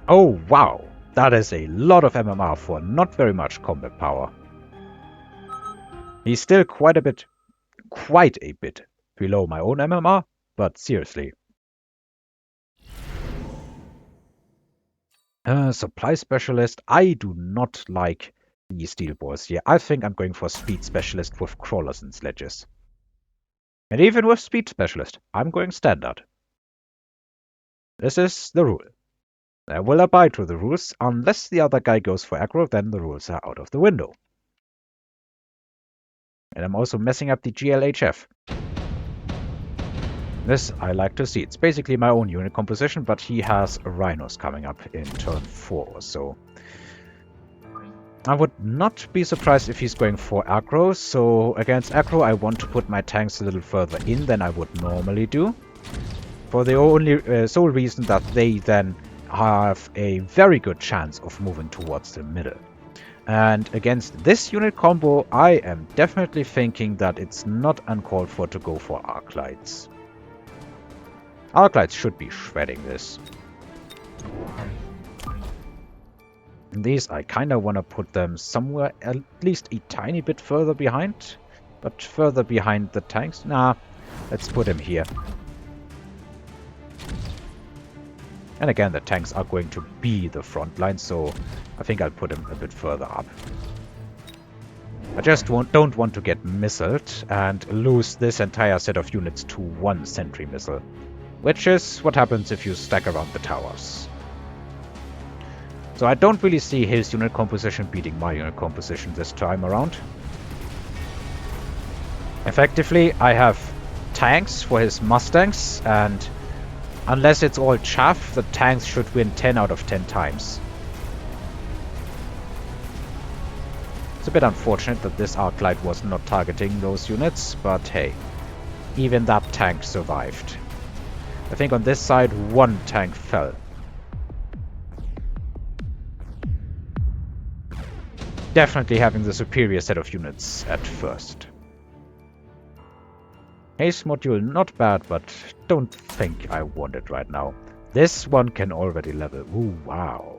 Oh, wow. That is a lot of MMR for not very much combat power. He's still quite a bit below my own MMR, but seriously. Supply specialist. I do not like the steel balls here. I think I'm going for speed specialist with crawlers and sledges. And even with speed specialist, I'm going standard. This is the rule. I will abide to the rules. Unless the other guy goes for aggro, then the rules are out of the window. And I'm also messing up the GLHF. This I like to see. It's basically my own unit composition, but he has rhinos coming up in turn 4 or so. I would not be surprised if he's going for aggro, so against aggro I want to put my tanks a little further in than I would normally do. For the only sole reason that they then have a very good chance of moving towards the middle. And against this unit combo, I am definitely thinking that it's not uncalled for to go for arc lights. Arc lights should be shredding this. And these, I kind of want to put them somewhere at least a tiny bit further behind. But further behind the tanks? Nah, let's put him here. And again, the tanks are going to be the front line, so I think I'll put him a bit further up. I just don't want to get missiled and lose this entire set of units to one sentry missile, which is what happens if you stack around the towers. So I don't really see his unit composition beating my unit composition this time around. Effectively, I have tanks for his Mustangs, and unless it's all chaff, the tanks should win 10 out of 10 times. It's a bit unfortunate that this arc light was not targeting those units, but hey, even that tank survived. I think on this side, one tank fell. Definitely having the superior set of units at first. Haste module, not bad, but don't think I want it right now. This one can already level. Ooh, wow.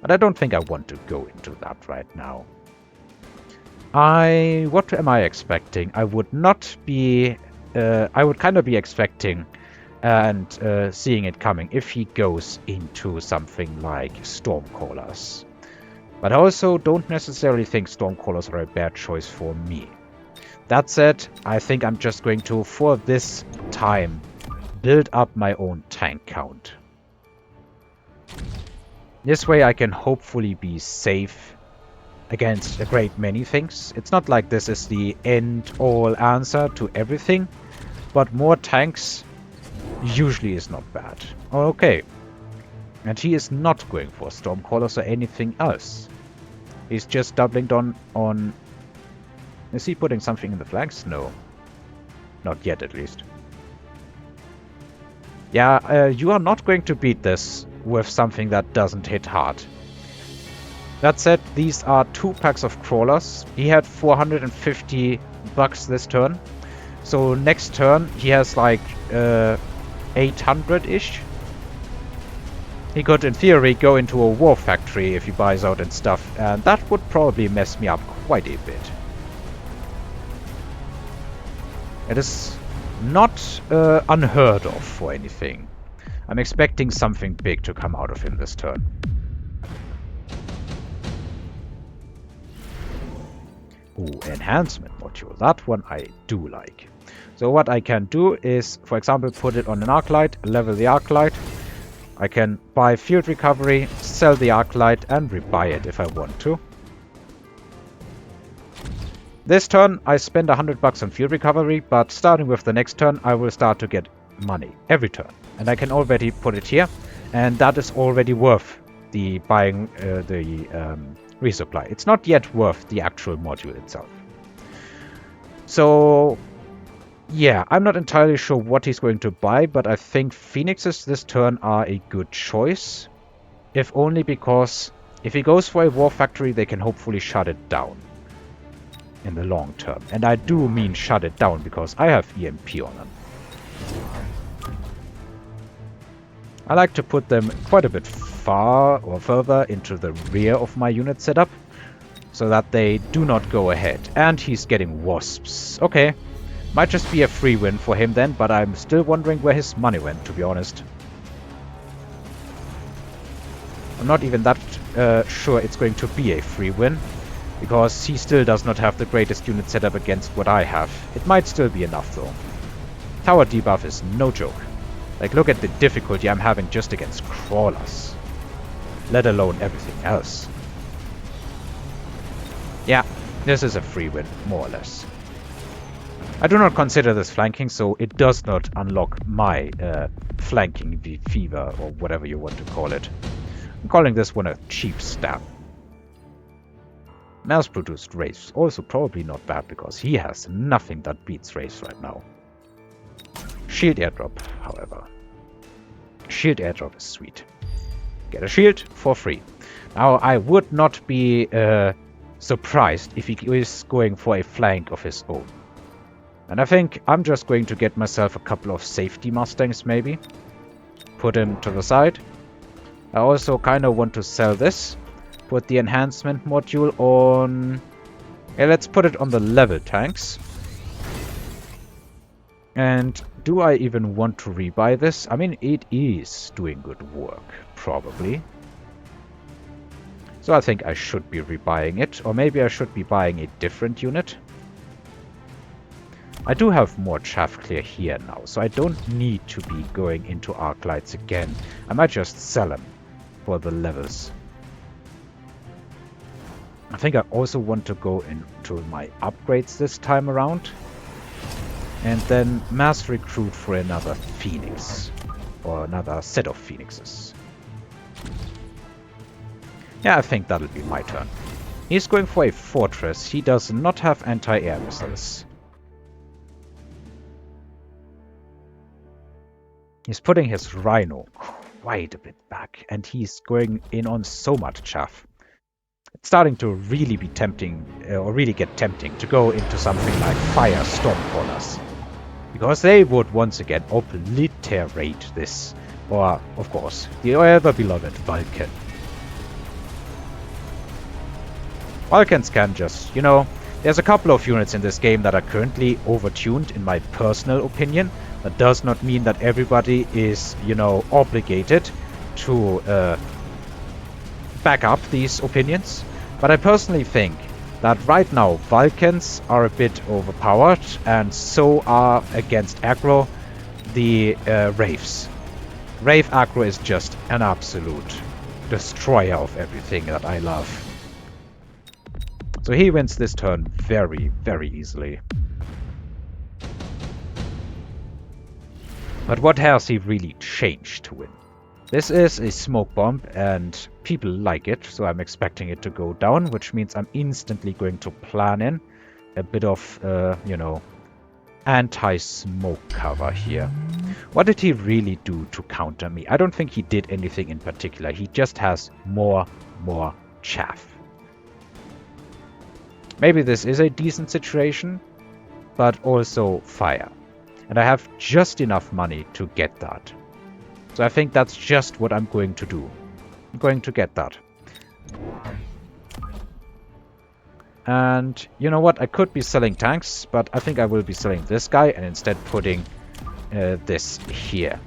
But I don't think I want to go into that right now. What am I expecting? I would not be... I would kind of be expecting and seeing it coming if he goes into something like Stormcallers. But I also don't necessarily think Stormcallers are a bad choice for me. That said, I think I'm just going to, for this time, build up my own tank count. This way I can hopefully be safe against a great many things. It's not like this is the end-all answer to everything, but more tanks usually is not bad. Okay. And he is not going for Stormcallers or anything else. He's just doubling down on... Is he putting something in the flanks? No. Not yet, at least. Yeah, you are not going to beat this with something that doesn't hit hard. That said, these are 2 packs of crawlers. He had 450 bucks this turn. So next turn, he has like 800-ish. He could, in theory, go into a war factory if he buys out and stuff. And that would probably mess me up quite a bit. It is not unheard of for anything. I'm expecting something big to come out of him this turn. Ooh, enhancement module. That one I do like. So what I can do is, for example, put it on an arc light, level the arc light. I can buy field recovery, sell the arc light, and rebuy it if I want to. This turn, I spend 100 bucks on field recovery, but starting with the next turn, I will start to get money every turn. And I can already put it here, and that is already worth the buying the resupply. It's not yet worth the actual module itself. So, yeah, I'm not entirely sure what he's going to buy, but I think Phoenixes this turn are a good choice. If only because if he goes for a war factory, they can hopefully shut it down in the long term. And I do mean shut it down because I have EMP on them. I like to put them quite a bit far or further into the rear of my unit setup so that they do not go ahead. And he's getting wasps. Okay, might just be a free win for him then, but I'm still wondering where his money went, to be honest. I'm not even that sure it's going to be a free win, because he still does not have the greatest unit setup against what I have. It might still be enough though. Tower debuff is no joke. Like, look at the difficulty I'm having just against crawlers, let alone everything else. Yeah, this is a free win, more or less. I do not consider this flanking, so it does not unlock my flanking fever, or whatever you want to call it. I'm calling this one a cheap stab. Mass-produced Wraiths, also probably not bad, because he has nothing that beats Wraiths right now. Shield airdrop, however. Shield airdrop is sweet. Get a shield for free. Now, I would not be surprised if he is going for a flank of his own. And I think I'm just going to get myself a couple of safety Mustangs, maybe. Put him to the side. I also kind of want to sell this. Put the enhancement module on... Yeah, let's put it on the level tanks. And do I even want to rebuy this? I mean, it is doing good work, probably. So I think I should be rebuying it. Or maybe I should be buying a different unit. I do have more chaff clear here now, so I don't need to be going into arc lights again. I might just sell them for the levels. I think I also want to go into my upgrades this time around. And then mass recruit for another Phoenix. Or another set of Phoenixes. Yeah, I think that'll be my turn. He's going for a fortress. He does not have anti-air missiles. He's putting his Rhino quite a bit back, and he's going in on so much chaff. It's starting to really be tempting, or really get tempting, to go into something like Fire Stormcrawlers. Because they would once again obliterate this. Or, of course, the ever-beloved Vulcan. Vulcans can just, you know, there's a couple of units in this game that are currently overtuned, in my personal opinion. That does not mean that everybody is, you know, obligated to back up these opinions. But I personally think that right now Vulcans are a bit overpowered, and so are against aggro the Wraiths. Wraith aggro is just an absolute destroyer of everything that I love. So he wins this turn very, very easily. But what has he really changed to win? This is a smoke bomb, and people like it, so I'm expecting it to go down, which means I'm instantly going to plan in a bit of, you know, anti-smoke cover here. What did he really do to counter me? I don't think he did anything in particular. He just has more chaff. Maybe this is a decent situation, but also fire. And I have just enough money to get that. So I think that's just what I'm going to do. I'm going to get that. And you know what? I could be selling tanks, but I think I will be selling this guy and instead putting this here.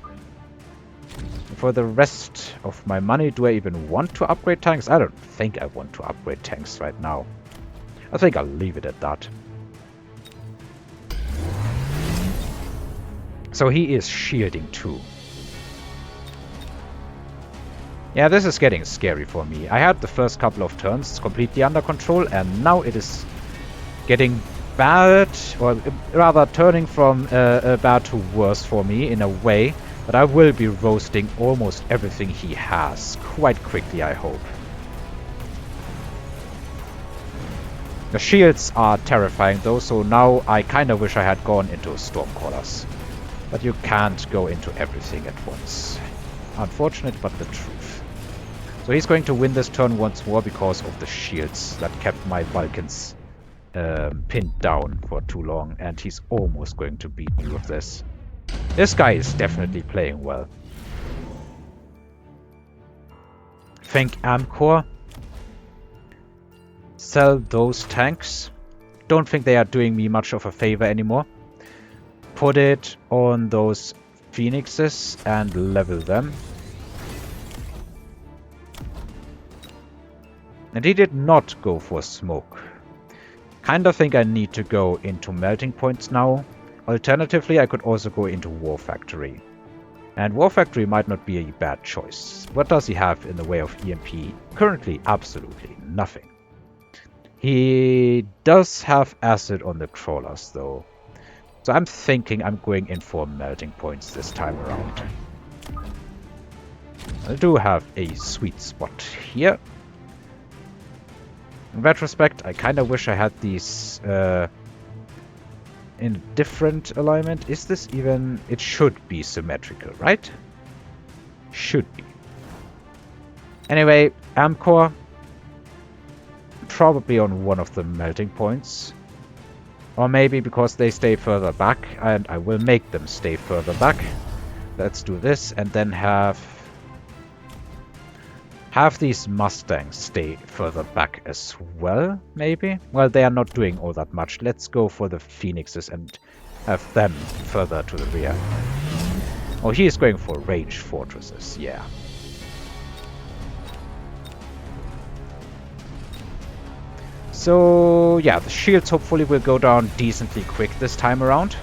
For the rest of my money, do I even want to upgrade tanks? I don't think I want to upgrade tanks right now. I think I'll leave it at that. So he is shielding too. Yeah, this is getting scary for me. I had the first couple of turns completely under control, and now it is getting bad, or rather turning from bad to worse for me in a way that I will be roasting almost everything he has quite quickly, I hope. The shields are terrifying though, so now I kind of wish I had gone into Stormcrawlers. But you can't go into everything at once. Unfortunate, but the truth. So he's going to win this turn once more because of the shields that kept my Vulcans pinned down for too long, and he's almost going to beat me with this. This guy is definitely playing well. think Amcor. Sell those tanks. Don't think they are doing me much of a favor anymore. Put it on those Phoenixes and level them. And he did not go for smoke. Kinda think I need to go into melting points now. Alternatively, I could also go into War Factory. And War Factory might not be a bad choice. What does he have in the way of EMP? Currently, absolutely nothing. He does have acid on the crawlers though. So I'm thinking I'm going in for melting points this time around. I do have a sweet spot here. In retrospect, I kind of wish I had these in a different alignment. Is this even... It should be symmetrical, right? Should be. Anyway, Amcor. Probably on one of the melting points. Or maybe because they stay further back, and I will make them stay further back. Let's do this, and then have these Mustangs stay further back as well, maybe? Well, they are not doing all that much. Let's go for the Phoenixes and have them further to the rear. Oh, he is going for range fortresses, yeah. So, yeah, the shields hopefully will go down decently quick this time around.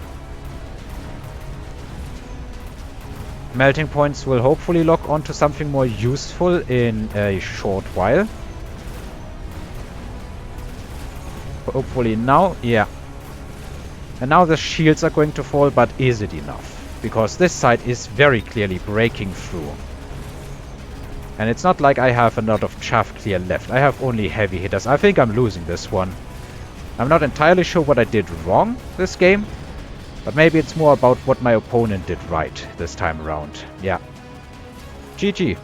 Melting points will hopefully lock onto something more useful in a short while. Hopefully now, yeah. And now the shields are going to fall, but is it enough? Because this side is very clearly breaking through. And it's not like I have a lot of chaff clear left. I have only heavy hitters. I think I'm losing this one. I'm not entirely sure what I did wrong this game. But maybe it's more about what my opponent did right this time around. Yeah. GG.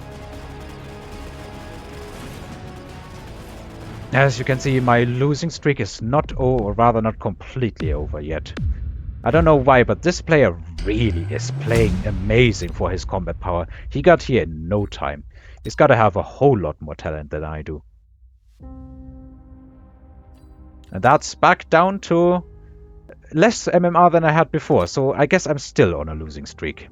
As you can see, my losing streak is not over, or rather not completely over yet. I don't know why, but this player really is playing amazing for his combat power. He got here in no time. He's got to have a whole lot more talent than I do. And that's back down to less MMR than I had before, so I guess I'm still on a losing streak.